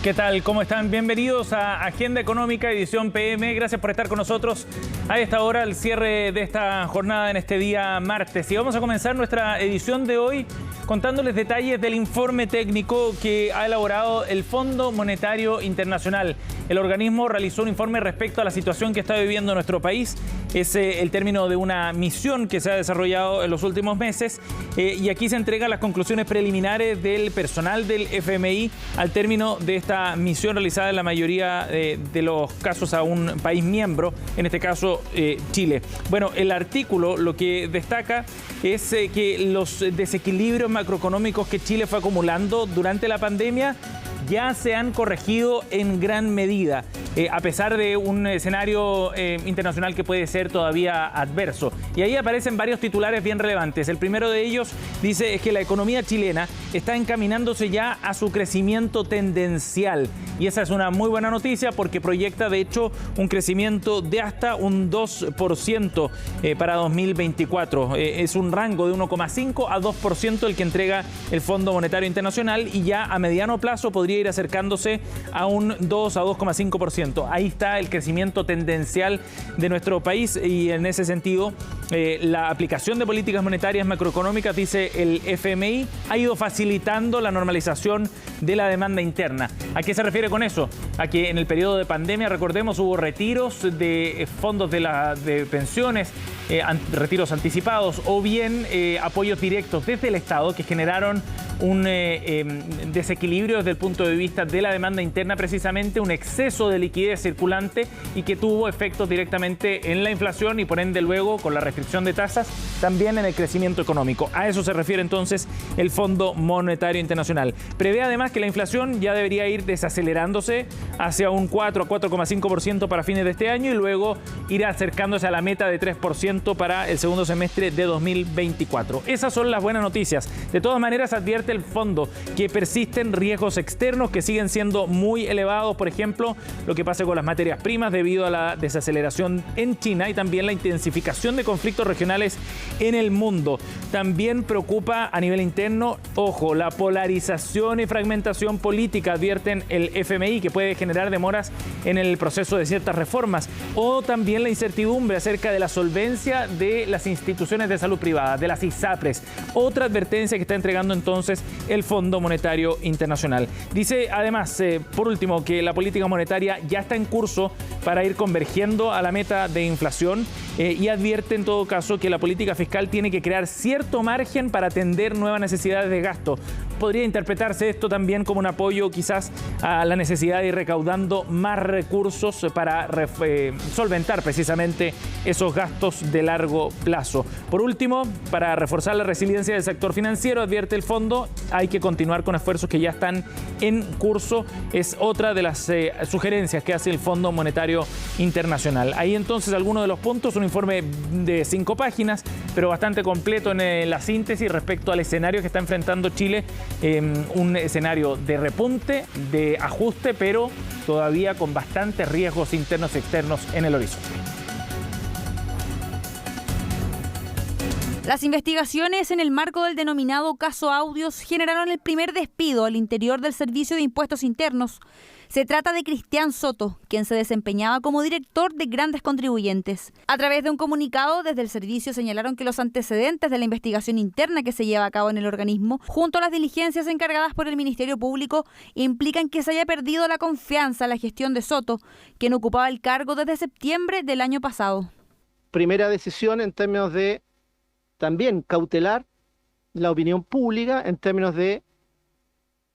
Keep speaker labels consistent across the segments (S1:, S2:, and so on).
S1: ¿Qué tal? ¿Cómo están? Bienvenidos a Agenda Económica, edición PM. Gracias por estar con nosotros a esta hora, al cierre de esta jornada en este día martes. Y vamos a comenzar nuestra edición de hoy contándoles detalles del informe técnico que ha elaborado el Fondo Monetario Internacional. El organismo realizó un informe respecto a la situación que está viviendo nuestro país. Es el término de una misión que se ha desarrollado en los últimos meses y aquí se entregan las conclusiones preliminares del personal del FMI al término de esta misión realizada en la mayoría de los casos a un país miembro, en este caso Chile. Bueno, el artículo lo que destaca es que los desequilibrios macroeconómicos que Chile fue acumulando durante la pandemia ya se han corregido en gran medida, a pesar de un escenario internacional que puede ser todavía adverso. Y ahí aparecen varios titulares bien relevantes. El primero de ellos dice es que la economía chilena está encaminándose ya a su crecimiento tendencial. Y esa es una muy buena noticia porque proyecta, de hecho, un crecimiento de hasta un 2% para 2024. Es un rango de 1,5 a 2% el que entrega el Fondo Monetario Internacional y ya a mediano plazo podría ir acercándose a un 2 a 2,5%. Ahí está el crecimiento tendencial de nuestro país y en ese sentido la aplicación de políticas monetarias macroeconómicas, dice el FMI, ha ido facilitando la normalización de la demanda interna. ¿A qué se refiere con eso? A que en el periodo de pandemia, recordemos, hubo retiros de fondos de pensiones, retiros anticipados o bien apoyos directos desde el Estado que generaron un desequilibrio desde el punto de vista de la demanda interna, precisamente un exceso de liquidez circulante y que tuvo efectos directamente en la inflación y por ende luego con la restricción de tasas también en el crecimiento económico. A eso se refiere entonces el Fondo Monetario Internacional. Prevé además que la inflación ya debería ir desacelerándose hacia un 4 a 4,5% para fines de este año y luego ir acercándose a la meta de 3% para el segundo semestre de 2024. Esas son las buenas noticias. De todas maneras, advierte el fondo que persisten riesgos externos que siguen siendo muy elevados, por ejemplo, lo que pasa con las materias primas debido a la desaceleración en China y también la intensificación de conflictos regionales en el mundo. También preocupa a nivel interno, ojo, la polarización y fragmentación política, advierten el FMI, que puede generar demoras en el proceso de ciertas reformas, o también la incertidumbre acerca de la solvencia de las instituciones de salud privada, de las ISAPRES. Otra advertencia que está entregando entonces el Fondo Monetario Internacional. Dice además, por último, que la política monetaria ya está en curso para ir convergiendo a la meta de inflación y advierte en todo caso que la política fiscal tiene que crear cierto margen para atender nuevas necesidades de gasto. Podría interpretarse esto también como un apoyo quizás a la necesidad de ir recaudando más recursos para solventar precisamente esos gastos de largo plazo. Por último, para reforzar la resiliencia del sector financiero, advierte el fondo, hay que continuar con esfuerzos que ya están en curso. Es otra de las sugerencias que hace el Fondo Monetario Internacional. Ahí entonces algunos de los puntos, un informe de 5 páginas, pero bastante completo en la síntesis respecto al escenario que está enfrentando Chile, un escenario de repunte, de ajuste, pero todavía con bastantes riesgos internos y externos en el horizonte.
S2: Las investigaciones en el marco del denominado caso Audios generaron el primer despido al interior del Servicio de Impuestos Internos. Se trata de Cristian Soto, quien se desempeñaba como director de Grandes Contribuyentes. A través de un comunicado desde el servicio señalaron que los antecedentes de la investigación interna que se lleva a cabo en el organismo, junto a las diligencias encargadas por el Ministerio Público, implican que se haya perdido la confianza en la gestión de Soto, quien ocupaba el cargo desde septiembre del año pasado.
S3: Primera decisión en términos de también cautelar la opinión pública en términos de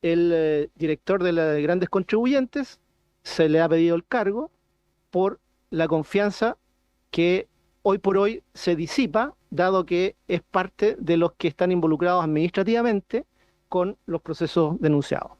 S3: el director de las Grandes Contribuyentes. Se le ha pedido el cargo por la confianza que hoy por hoy se disipa, dado que es parte de los que están involucrados administrativamente con los procesos denunciados.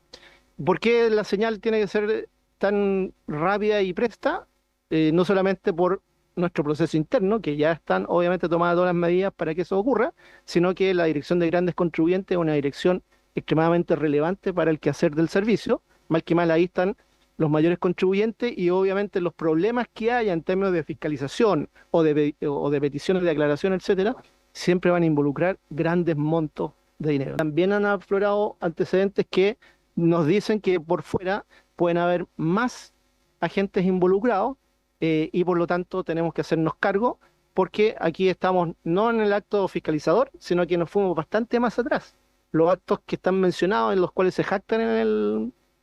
S3: ¿Por qué la señal tiene que ser tan rápida y presta? No solamente por nuestro proceso interno, que ya están obviamente tomadas todas las medidas para que eso ocurra, sino que la Dirección de Grandes Contribuyentes es una dirección extremadamente relevante para el quehacer del servicio. Mal que mal ahí están los mayores contribuyentes y obviamente los problemas que haya en términos de fiscalización o de peticiones de aclaración, etcétera, siempre van a involucrar grandes montos de dinero. También han aflorado antecedentes que nos dicen que por fuera pueden haber más agentes involucrados y por lo tanto tenemos que hacernos cargo, porque aquí estamos no en el acto fiscalizador, sino que nos fuimos bastante más atrás. Los actos que están mencionados, en los cuales se jactan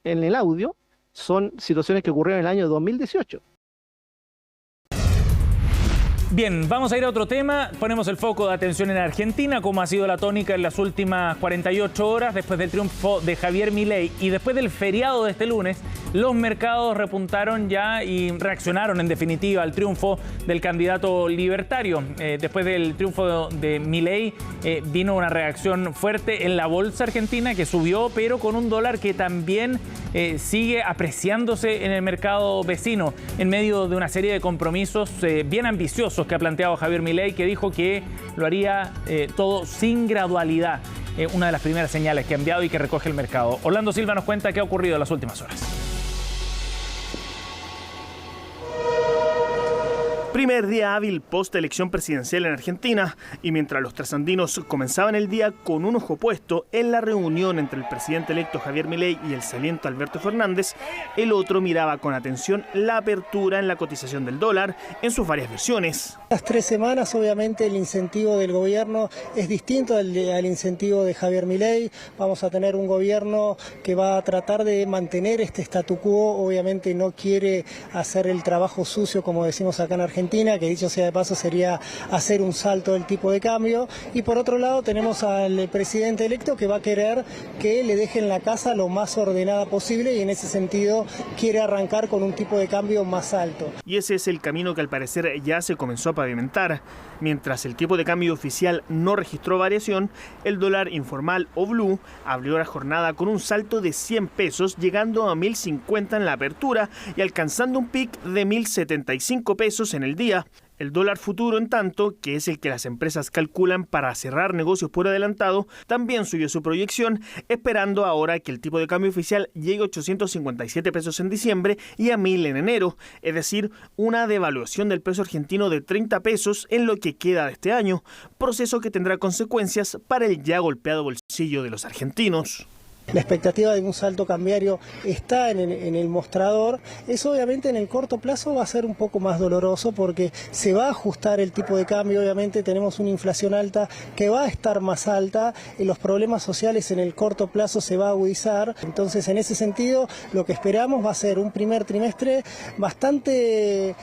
S3: en el audio, son situaciones que ocurrieron en el año 2018.
S1: Bien, vamos a ir a otro tema. Ponemos el foco de atención en Argentina, como ha sido la tónica en las últimas 48 horas, después del triunfo de Javier Milei y después del feriado de este lunes. Los mercados repuntaron ya y reaccionaron en definitiva al triunfo del candidato libertario. Después del triunfo de Milei vino una reacción fuerte en la bolsa argentina, que subió, pero con un dólar que también sigue apreciándose en el mercado vecino, en medio de una serie de compromisos bien ambiciosos que ha planteado Javier Milei, que dijo que lo haría todo sin gradualidad. Una de las primeras señales que ha enviado y que recoge el mercado. Orlando Silva nos cuenta qué ha ocurrido en las últimas horas.
S4: Primer día hábil post-elección presidencial en Argentina, y mientras los trasandinos comenzaban el día con un ojo puesto en la reunión entre el presidente electo Javier Milei y el saliente Alberto Fernández, el otro miraba con atención la apertura en la cotización del dólar en sus varias versiones.
S5: Las 3 semanas, obviamente, el incentivo del gobierno es distinto al incentivo de Javier Milei. Vamos a tener un gobierno que va a tratar de mantener este statu quo, obviamente no quiere hacer el trabajo sucio, como decimos acá en Argentina, que dicho sea de paso sería hacer un salto del tipo de cambio. Y por otro lado tenemos al presidente electo que va a querer que le dejen la casa lo más ordenada posible, y en ese sentido quiere arrancar con un tipo de cambio más alto.
S4: Y ese es el camino que al parecer ya se comenzó a pavimentar. Mientras el tipo de cambio oficial no registró variación, el dólar informal o blue abrió la jornada con un salto de 100 pesos, llegando a 1.050 en la apertura y alcanzando un pic de 1.075 pesos en el día. El dólar futuro, en tanto, que es el que las empresas calculan para cerrar negocios por adelantado, también subió su proyección, esperando ahora que el tipo de cambio oficial llegue a 857 pesos en diciembre y a 1.000 en enero, es decir, una devaluación del peso argentino de 30 pesos en lo que queda de este año, proceso que tendrá consecuencias para el ya golpeado bolsillo de los argentinos.
S5: La expectativa de un salto cambiario está en el mostrador. Eso obviamente en el corto plazo va a ser un poco más doloroso, porque se va a ajustar el tipo de cambio. Obviamente tenemos una inflación alta que va a estar más alta, y los problemas sociales en el corto plazo se va a agudizar. Entonces, en ese sentido, lo que esperamos va a ser un primer trimestre bastante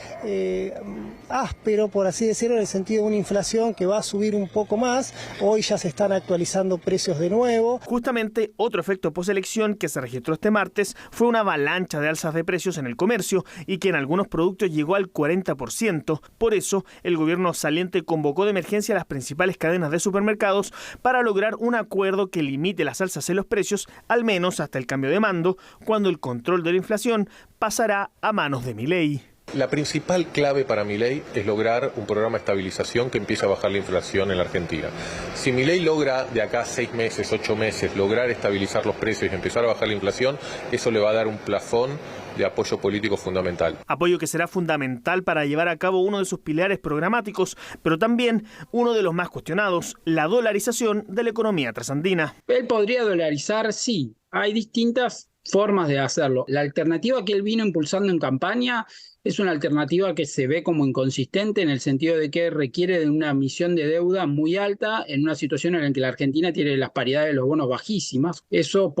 S5: áspero, por así decirlo, en el sentido de una inflación que va a subir un poco más. Hoy ya se están actualizando precios de nuevo.
S4: Justamente otro efecto poselección que se registró este martes fue una avalancha de alzas de precios en el comercio, y que en algunos productos llegó al 40%. Por eso, el gobierno saliente convocó de emergencia a las principales cadenas de supermercados para lograr un acuerdo que limite las alzas en los precios, al menos hasta el cambio de mando, cuando el control de la inflación pasará a manos de Milei.
S6: La principal clave para Milei es lograr un programa de estabilización que empiece a bajar la inflación en la Argentina. Si Milei logra de acá 6 meses, 8 meses, lograr estabilizar los precios y empezar a bajar la inflación, eso le va a dar un plafón de apoyo político fundamental.
S4: Apoyo que será fundamental para llevar a cabo uno de sus pilares programáticos, pero también uno de los más cuestionados, la dolarización de la economía trasandina.
S7: Él podría dolarizar, sí. Hay distintas formas de hacerlo. La alternativa que él vino impulsando en campaña es una alternativa que se ve como inconsistente, en el sentido de que requiere de una emisión de deuda muy alta en una situación en la que la Argentina tiene las paridades de los bonos bajísimas. Eso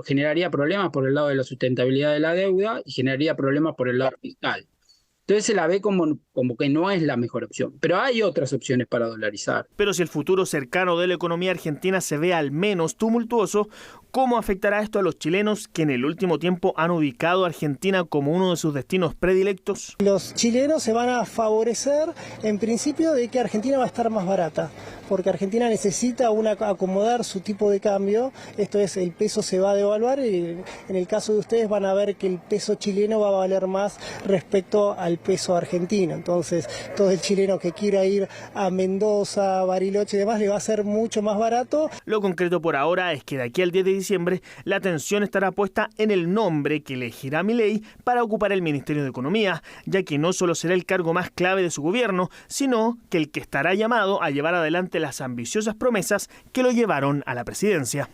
S7: generaría problemas por el lado de la sustentabilidad de la deuda y generaría problemas por el lado fiscal. Entonces se la ve como que no es la mejor opción. Pero hay otras opciones para dolarizar.
S4: Pero si el futuro cercano de la economía argentina se ve al menos tumultuoso, ¿cómo afectará esto a los chilenos que en el último tiempo han ubicado a Argentina como uno de sus destinos predilectos?
S5: Los chilenos se van a favorecer, en principio, de que Argentina va a estar más barata, porque Argentina necesita acomodar su tipo de cambio. Esto es, el peso se va a devaluar, y en el caso de ustedes van a ver que el peso chileno va a valer más respecto al peso argentino. Entonces, todo el chileno que quiera ir a Mendoza, Bariloche y demás, le va a ser mucho más barato.
S4: Lo concreto por ahora es que de aquí al 10 de diciembre la atención estará puesta en el nombre que elegirá Milei para ocupar el Ministerio de Economía, ya que no solo será el cargo más clave de su gobierno, sino que el que estará llamado a llevar adelante las ambiciosas promesas que lo llevaron a la presidencia.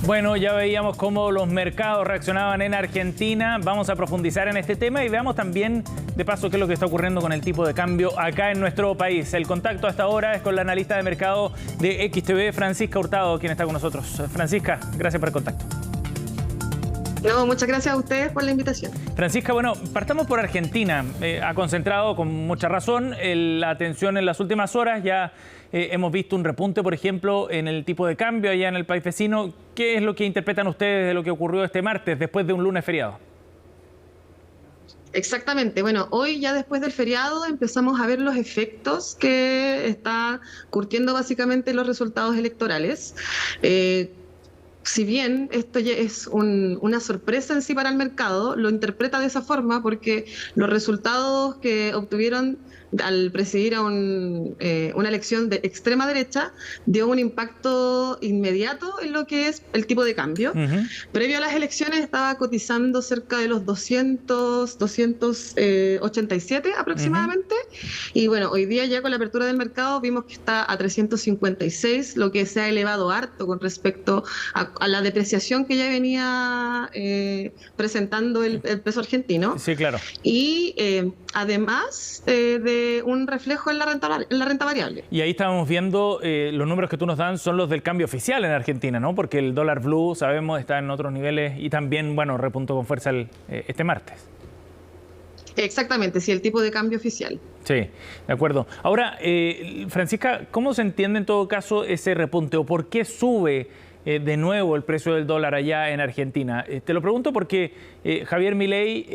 S1: Bueno, ya veíamos cómo los mercados reaccionaban en Argentina. Vamos a profundizar en este tema y veamos también, de paso, qué es lo que está ocurriendo con el tipo de cambio acá en nuestro país. El contacto hasta ahora es con la analista de mercado de XTV, Francisca Hurtado, quien está con nosotros. Francisca, gracias por el contacto.
S8: No, muchas gracias a ustedes por la invitación.
S1: Francisca, bueno, partamos por Argentina. Ha concentrado con mucha razón la atención en las últimas horas. Ya hemos visto un repunte, por ejemplo, en el tipo de cambio allá en el país vecino. ¿Qué es lo que interpretan ustedes de lo que ocurrió este martes, después de un lunes feriado?
S8: Exactamente. Bueno, hoy ya después del feriado empezamos a ver los efectos que está curtiendo básicamente los resultados electorales. Si bien esto ya es una sorpresa en sí para el mercado, lo interpreta de esa forma porque los resultados que obtuvieron al presidir a una elección de extrema derecha dio un impacto inmediato en lo que es el tipo de cambio. Previo a las elecciones estaba cotizando cerca de los 287 aproximadamente. Y bueno, hoy día ya con la apertura del mercado vimos que está a 356, lo que se ha elevado harto con respecto a la depreciación que ya venía presentando el peso argentino.
S1: Sí, claro.
S8: Y además de un reflejo en la renta variable.
S1: Y ahí estábamos viendo, los números que tú nos dan son los del cambio oficial en Argentina, ¿no? Porque el dólar blue, sabemos, está en otros niveles y también, bueno, repuntó con fuerza este martes.
S8: Exactamente, sí, el tipo de cambio oficial.
S1: Sí, de acuerdo. Ahora, Francisca, ¿cómo se entiende en todo caso ese repunte o por qué sube de nuevo el precio del dólar allá en Argentina? Te lo pregunto porque Javier Milei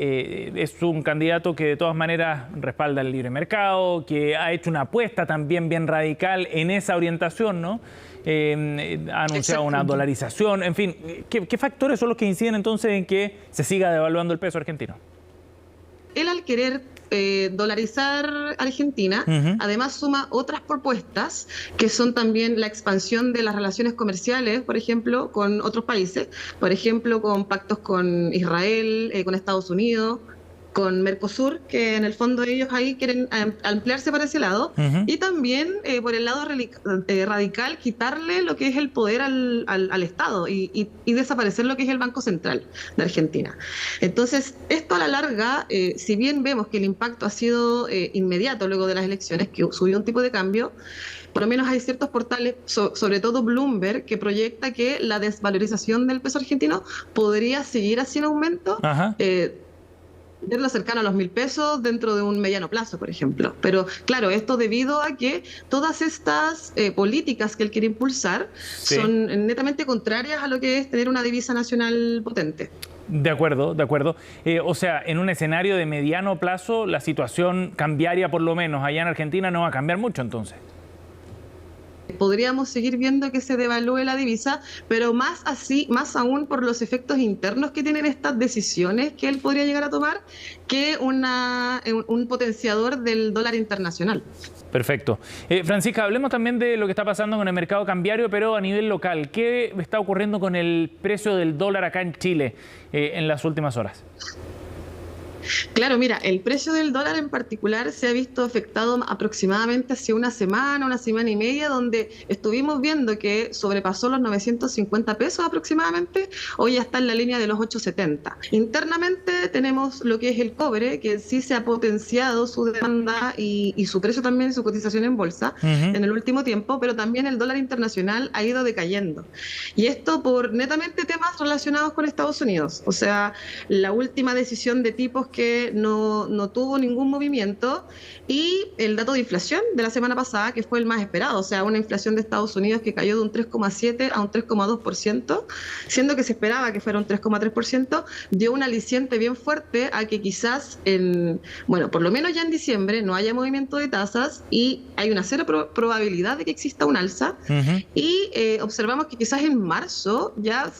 S1: es un candidato que de todas maneras respalda el libre mercado, que ha hecho una apuesta también bien radical en esa orientación, ¿no? Ha anunciado una dolarización, en fin. ¿Qué factores son los que inciden entonces en que se siga devaluando el peso argentino?
S8: Él al querer dolarizar Argentina, además suma otras propuestas que son también la expansión de las relaciones comerciales, por ejemplo, con otros países, por ejemplo, con pactos con Israel, con Estados Unidos, con Mercosur, que en el fondo ellos ahí quieren ampliarse para ese lado, y también por el lado radical quitarle lo que es el poder al Estado y desaparecer lo que es el Banco Central de Argentina. Entonces, esto a la larga, si bien vemos que el impacto ha sido inmediato luego de las elecciones, que subió un tipo de cambio, por lo menos hay ciertos portales, sobre todo Bloomberg, que proyecta que la desvalorización del peso argentino podría seguir así en aumento, verlo cercano a los 1.000 pesos dentro de un mediano plazo, por ejemplo. Pero claro, esto debido a que todas estas políticas que él quiere impulsar son netamente contrarias a lo que es tener una divisa nacional potente.
S1: De acuerdo, de acuerdo. O sea, en un escenario de mediano plazo, la situación cambiaria por lo menos allá en Argentina no va a cambiar mucho entonces.
S8: Podríamos seguir viendo que se devalúe la divisa, pero más aún por los efectos internos que tienen estas decisiones que él podría llegar a tomar, que un potenciador del dólar internacional.
S1: Perfecto. Francisca, hablemos también de lo que está pasando con el mercado cambiario, pero a nivel local. ¿Qué está ocurriendo con el precio del dólar acá en Chile en las últimas horas?
S8: Claro, mira, el precio del dólar en particular se ha visto afectado aproximadamente hace una semana y media, donde estuvimos viendo que sobrepasó los 950 pesos aproximadamente, hoy ya está en la línea de los 870. Internamente tenemos lo que es el cobre, que sí se ha potenciado su demanda y su precio también, su cotización en bolsa en el último tiempo, pero también el dólar internacional ha ido decayendo. Y esto por netamente temas relacionados con Estados Unidos. O sea, la última decisión de tipos que no tuvo ningún movimiento, y el dato de inflación de la semana pasada, que fue el más esperado, o sea, una inflación de Estados Unidos que cayó de un 3,7 a un 3,2%, siendo que se esperaba que fuera un 3,3%, dio un aliciente bien fuerte a que quizás, por lo menos ya en diciembre, no haya movimiento de tasas y hay una cero probabilidad de que exista un alza, y observamos que quizás en marzo ya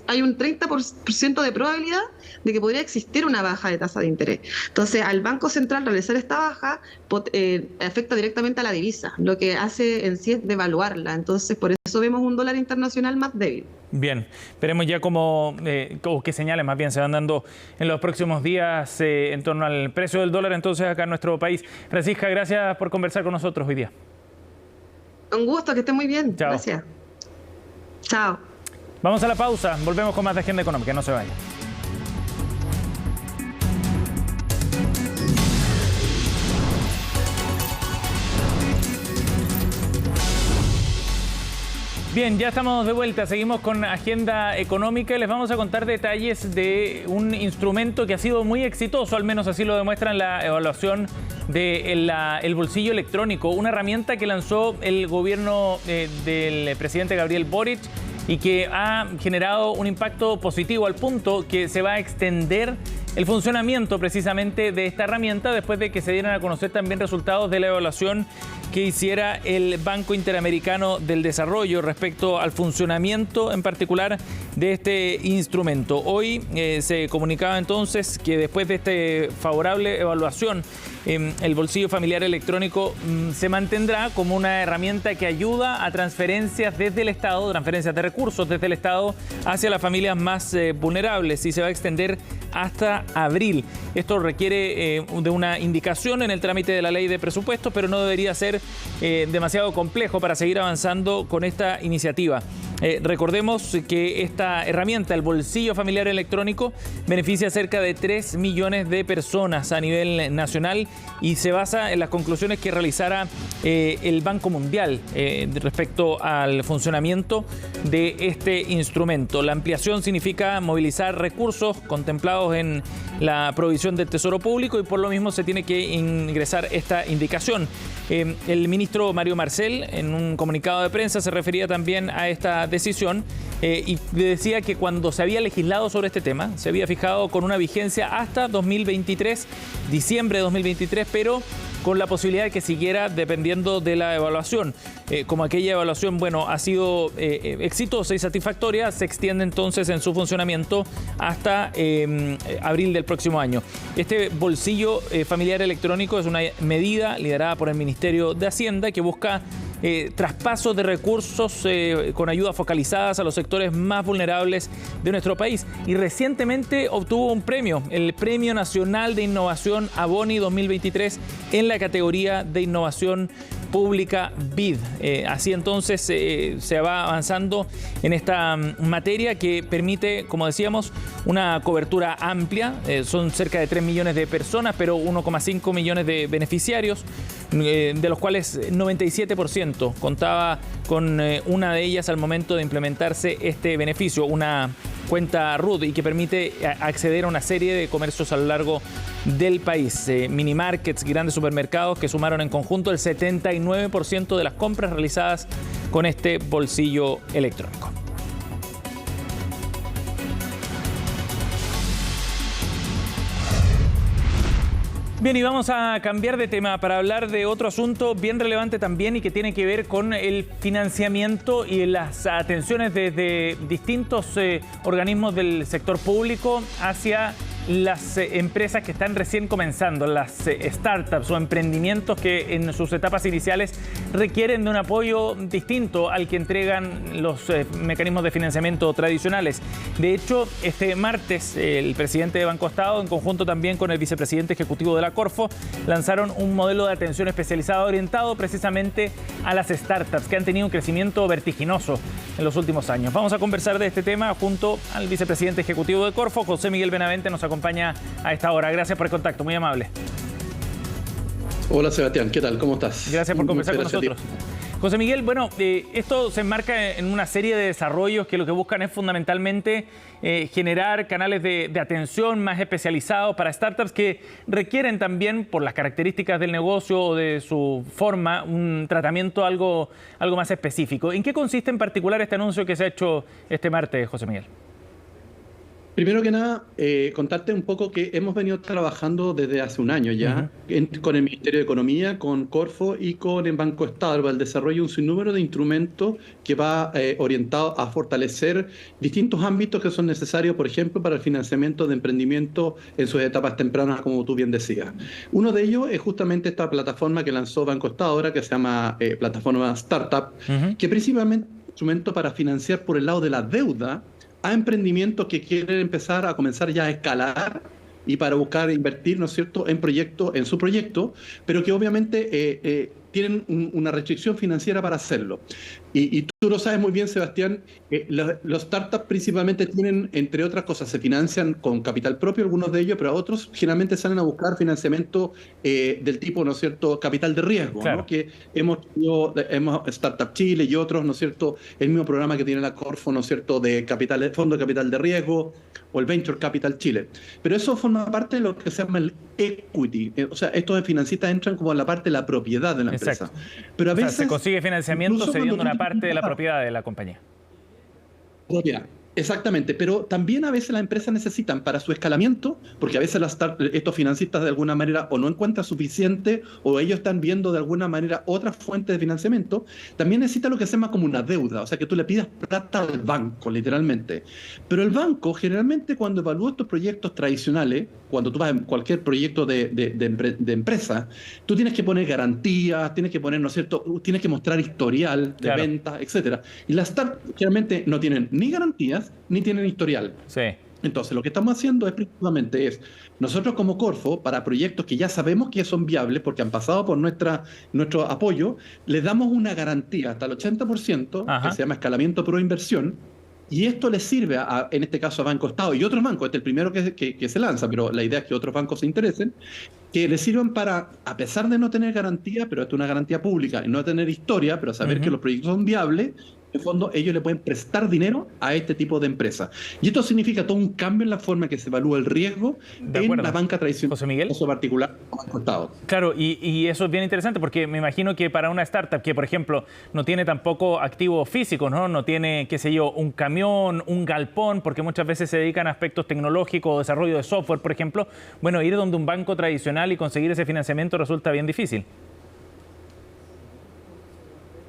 S8: hay un 30% de probabilidad de que podría existir una baja de tasa de interés. Entonces, al Banco Central realizar esta baja afecta directamente a la divisa, lo que hace en sí es devaluarla. Entonces, por eso vemos un dólar internacional más débil.
S1: Bien, veremos ya cómo, o qué señales más bien se van dando en los próximos días en torno al precio del dólar entonces acá en nuestro país. Francisca, gracias por conversar con nosotros hoy día.
S8: Un gusto, que esté muy bien.
S1: Chao.
S8: Gracias. Chao.
S1: Vamos a la pausa, volvemos con más de Agenda Económica, no se vayan. Bien, ya estamos de vuelta, seguimos con Agenda Económica y les vamos a contar detalles de un instrumento que ha sido muy exitoso, al menos así lo demuestra en la evaluación del bolsillo electrónico, una herramienta que lanzó el gobierno del presidente Gabriel Boric y que ha generado un impacto positivo al punto que se va a extender el funcionamiento precisamente de esta herramienta después de que se dieran a conocer también resultados de la evaluación que hiciera el Banco Interamericano del Desarrollo respecto al funcionamiento en particular de este instrumento. Hoy se comunicaba entonces que después de esta favorable evaluación, el bolsillo familiar electrónico se mantendrá como una herramienta que ayuda a transferencias desde el Estado, transferencias de recursos desde el Estado hacia las familias más vulnerables y se va a extender hasta abril. Esto requiere de una indicación en el trámite de la ley de presupuestos, pero no debería ser demasiado complejo para seguir avanzando con esta iniciativa. Recordemos que esta herramienta, el bolsillo familiar electrónico, beneficia a cerca de 3 millones de personas a nivel nacional y se basa en las conclusiones que realizara el Banco Mundial respecto al funcionamiento de este instrumento. La ampliación significa movilizar recursos contemplados en la provisión del Tesoro Público y por lo mismo se tiene que ingresar esta indicación. El ministro Mario Marcel, en un comunicado de prensa, se refería también a esta decisión y decía que cuando se había legislado sobre este tema, se había fijado con una vigencia hasta 2023, diciembre de 2023, pero con la posibilidad de que siguiera dependiendo de la evaluación. Como aquella evaluación, ha sido exitosa y satisfactoria, se extiende entonces en su funcionamiento hasta abril del próximo año. Este bolsillo familiar electrónico es una medida liderada por el Ministerio de Hacienda que busca traspasos de recursos con ayudas focalizadas a los sectores más vulnerables de nuestro país. Y recientemente obtuvo un premio, el Premio Nacional de Innovación Aboni 2023 en la categoría de Innovación Pública BID. Así entonces se va avanzando en esta materia que permite, como decíamos, una cobertura amplia. Son cerca de 3 millones de personas, pero 1,5 millones de beneficiarios, de los cuales 97% contaba con una de ellas al momento de implementarse este beneficio, una cuenta RUT, y que permite acceder a una serie de comercios a lo largo del país. Mini markets, grandes supermercados que sumaron en conjunto el 79% de las compras realizadas con este bolsillo electrónico. Bien, y vamos a cambiar de tema para hablar de otro asunto bien relevante también y que tiene que ver con el financiamiento y las atenciones desde distintos organismos del sector público hacia las empresas que están recién comenzando, las startups o emprendimientos que en sus etapas iniciales requieren de un apoyo distinto al que entregan los mecanismos de financiamiento tradicionales. De hecho, este martes el presidente de Banco Estado, en conjunto también con el vicepresidente ejecutivo de la Corfo, lanzaron un modelo de atención especializada orientado precisamente a las startups que han tenido un crecimiento vertiginoso en los últimos años. Vamos a conversar de este tema junto al vicepresidente ejecutivo de Corfo, José Miguel Benavente, nos acompaña a esta hora. Gracias por el contacto, muy amable.
S9: Hola Sebastián, ¿qué tal? ¿Cómo estás?
S1: Gracias por conversar con nosotros. José Miguel, esto se enmarca en una serie de desarrollos que lo que buscan es fundamentalmente generar canales de atención más especializados para startups que requieren también, por las características del negocio o de su forma, un tratamiento algo más específico. ¿En qué consiste en particular este anuncio que se ha hecho este martes, José Miguel?
S9: Primero que nada, contarte un poco que hemos venido trabajando desde hace un año ya con el Ministerio de Economía, con Corfo y con el Banco Estado para el desarrollo de un sinnúmero de instrumentos que va orientado a fortalecer distintos ámbitos que son necesarios, por ejemplo, para el financiamiento de emprendimiento en sus etapas tempranas, como tú bien decías. Uno de ellos es justamente esta plataforma que lanzó Banco Estado ahora, que se llama Plataforma Startup, que principalmente es un instrumento para financiar por el lado de la deuda a emprendimientos que quieren empezar a comenzar ya a escalar y para buscar invertir, ¿no es cierto?, en su proyecto, pero que obviamente tienen una restricción financiera para hacerlo. Y tú lo sabes muy bien, Sebastián, los startups principalmente tienen, entre otras cosas, se financian con capital propio, algunos de ellos, pero otros generalmente salen a buscar financiamiento del tipo, ¿no es cierto?, capital de riesgo,
S1: claro,
S9: ¿no? Que hemos Startup Chile y otros, ¿no es cierto?, el mismo programa que tiene la Corfo, ¿no es cierto?, de Fondo de Capital de Riesgo, o el Venture Capital Chile. Pero eso forma parte de lo que se llama el equity. O sea, estos financistas entran como en la parte de la propiedad de la empresa.
S1: exacto.
S9: Pero a
S1: O sea,
S9: veces
S1: se consigue financiamiento cediendo una parte de la
S9: propiedad.
S1: propiedad de la compañía.
S9: Exactamente, pero también a veces las empresas necesitan para su escalamiento, porque a veces estos financistas de alguna manera o no encuentran suficiente o ellos están viendo de alguna manera otras fuentes de financiamiento, también necesita lo que se llama como una deuda, o sea que tú le pidas plata al banco, literalmente. Pero el banco generalmente cuando evalúa estos proyectos tradicionales, cuando tú vas a cualquier proyecto de empresa, tú tienes que poner garantías, tienes que poner, ¿no es cierto?, tienes que mostrar historial de
S1: Claro,
S9: ventas, etcétera. Y las startups generalmente no tienen ni garantías ni tienen historial.
S1: sí.
S9: Entonces, lo que estamos haciendo es nosotros como Corfo, para proyectos que ya sabemos que son viables porque han pasado por nuestro apoyo, les damos una garantía hasta el 80%,
S1: Ajá,
S9: que se llama escalamiento pro inversión, y esto les sirve, en este caso a Banco Estado y otros bancos, este es el primero que se lanza, pero la idea es que otros bancos se interesen, que les sirvan para, a pesar de no tener garantía, pero esto es una garantía pública, y no tener historia, pero saber que los proyectos son viables, en el fondo ellos le pueden prestar dinero a este tipo de empresas. Y esto significa todo un cambio en la forma que se evalúa el riesgo en la banca tradicional,
S1: José Miguel,
S9: en caso particular, Banco Estado.
S1: claro, y eso es bien interesante porque me imagino que para una startup que, por ejemplo, no tiene tampoco activos físicos, no tiene, qué sé yo, un camión, un galpón, porque muchas veces se dedican a aspectos tecnológicos, desarrollo de software, por ejemplo, bueno, ir donde un banco tradicional y conseguir ese financiamiento resulta bien difícil.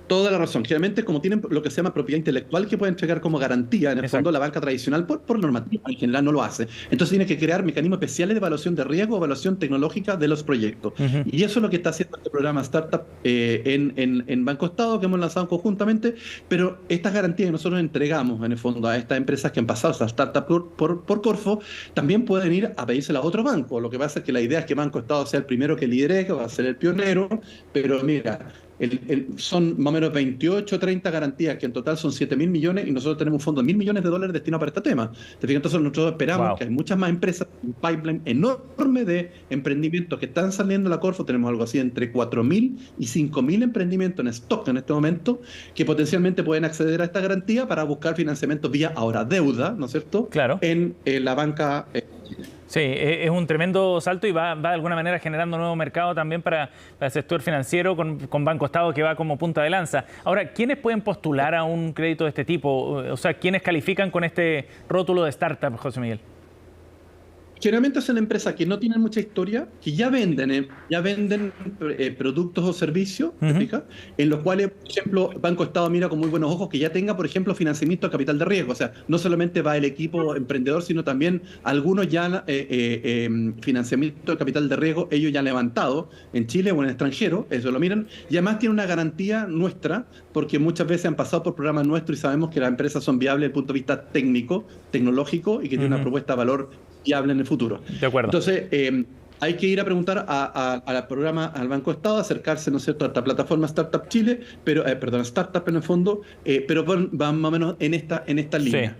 S9: Toda la razón. Generalmente, como tienen lo que se llama propiedad intelectual que puede entregar como garantía, en el fondo la banca tradicional, por normativa en general no lo hace. Entonces tiene que crear mecanismos especiales de evaluación de riesgo, evaluación tecnológica de los proyectos. Y eso es lo que está haciendo este programa Startup en Banco Estado, que hemos lanzado conjuntamente, pero estas garantías que nosotros entregamos, en el fondo, a estas empresas que han pasado esta startup por Corfo, también pueden ir a pedírselas a otro banco. Lo que pasa es que la idea es que Banco Estado sea el primero que lidere, que va a ser el pionero, pero mira, son más o menos 28 o 30 garantías, que en total son 7.000 millones, y nosotros tenemos un fondo de $1.000 millones destinados para este tema. ¿Te fijas? Entonces nosotros esperamos que hay muchas más empresas, un pipeline enorme de emprendimientos que están saliendo a la Corfo. Tenemos algo así entre 4.000 y 5.000 emprendimientos en stock en este momento, que potencialmente pueden acceder a esta garantía para buscar financiamiento vía ahora deuda, ¿no es cierto?,
S1: claro,
S9: en la banca.
S1: Sí, es un tremendo salto y va de alguna manera generando un nuevo mercado también para el sector financiero con Banco Estado, que va como punta de lanza. Ahora, ¿quiénes pueden postular a un crédito de este tipo? O sea, ¿quiénes califican con este rótulo de startup, José Miguel?
S9: Generalmente son empresas que no tienen mucha historia, que ya venden productos o servicios, ¿te fijas? En los cuales, por ejemplo, Banco Estado mira con muy buenos ojos que ya tenga, por ejemplo, financiamiento de capital de riesgo. O sea, no solamente va el equipo emprendedor, sino también algunos ya financiamiento de capital de riesgo, ellos ya han levantado en Chile o en el extranjero, eso lo miran, y además tiene una garantía nuestra, porque muchas veces han pasado por programas nuestros y sabemos que las empresas son viables desde el punto de vista técnico, tecnológico, y que tienen una propuesta de valor viable en el futuro.
S1: De acuerdo.
S9: Entonces, hay que ir a preguntar al programa, al Banco Estado, acercarse, ¿no es cierto?, a esta plataforma Startup Chile, pero, Startup en el fondo, pero van más o menos en esta línea.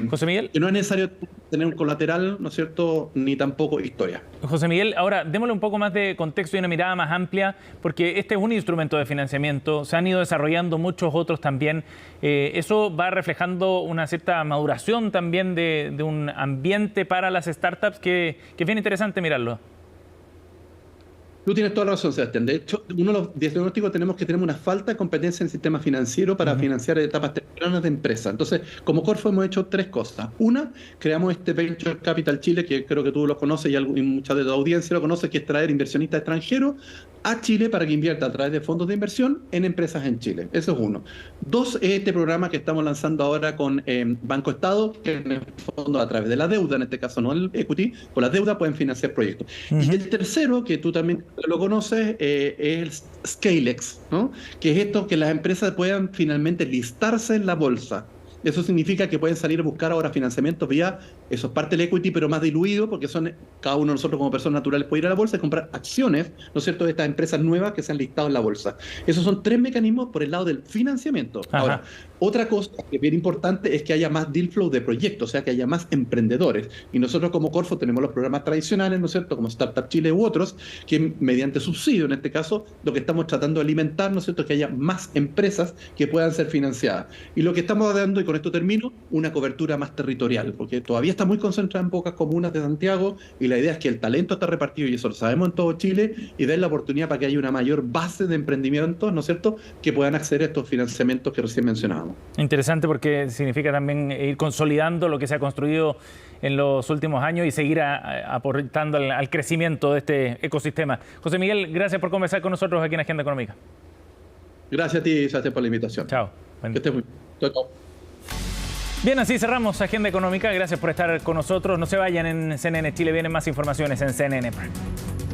S1: José Miguel.
S9: Que no es necesario tener un colateral, ¿no es cierto?, ni tampoco historia.
S1: José Miguel, ahora démosle un poco más de contexto y una mirada más amplia, porque este es un instrumento de financiamiento, se han ido desarrollando muchos otros también. Eso va reflejando una cierta maduración también de un ambiente para las startups que es bien interesante mirarlo.
S9: Tú tienes toda la razón, Sebastián. De hecho, uno de los diagnósticos tenemos que tener una falta de competencia en el sistema financiero para financiar etapas tempranas de empresas. Entonces, como Corfo hemos hecho 3 cosas. Una, creamos este Venture Capital Chile, que creo que tú lo conoces y mucha de tu audiencia lo conoce, que es traer inversionistas extranjeros a Chile para que invierta a través de fondos de inversión en empresas en Chile. Eso es uno. 2, es este programa que estamos lanzando ahora con Banco Estado, que en el fondo a través de la deuda, en este caso no el equity, con la deuda pueden financiar proyectos. Y el tercero, que tú también lo conoces, es el Scalex, ¿no?, que es esto, que las empresas puedan finalmente listarse en la bolsa. Eso significa que pueden salir a buscar ahora financiamientos vía, eso es parte del equity, pero más diluido, porque son cada uno de nosotros como personas naturales puede ir a la bolsa y comprar acciones, ¿no es cierto?, de estas empresas nuevas que se han listado en la bolsa. Esos son 3 mecanismos por el lado del financiamiento.
S1: Ajá.
S9: Ahora, otra cosa que es bien importante es que haya más deal flow de proyectos, o sea, que haya más emprendedores. Y nosotros como Corfo tenemos los programas tradicionales, ¿no es cierto?, como Startup Chile u otros, que mediante subsidio, en este caso, lo que estamos tratando de alimentar, ¿no es cierto?, es que haya más empresas que puedan ser financiadas. Y lo que estamos dando, y con esto termino, una cobertura más territorial, porque todavía está muy concentrada en pocas comunas de Santiago, y la idea es que el talento está repartido, y eso lo sabemos en todo Chile, y den la oportunidad para que haya una mayor base de emprendimientos, ¿no es cierto?, que puedan acceder a estos financiamientos que recién mencionábamos.
S1: Interesante, porque significa también ir consolidando lo que se ha construido en los últimos años y seguir aportando al crecimiento de este ecosistema. José Miguel, gracias por conversar con nosotros aquí en Agenda Económica.
S9: Gracias a ti, Sebastián, por la invitación.
S1: Chao.
S9: Que estés muy bien. Chao.
S1: Bien, así cerramos Agenda Económica. Gracias por estar con nosotros. No se vayan, en CNN Chile vienen más informaciones en CNN Prime.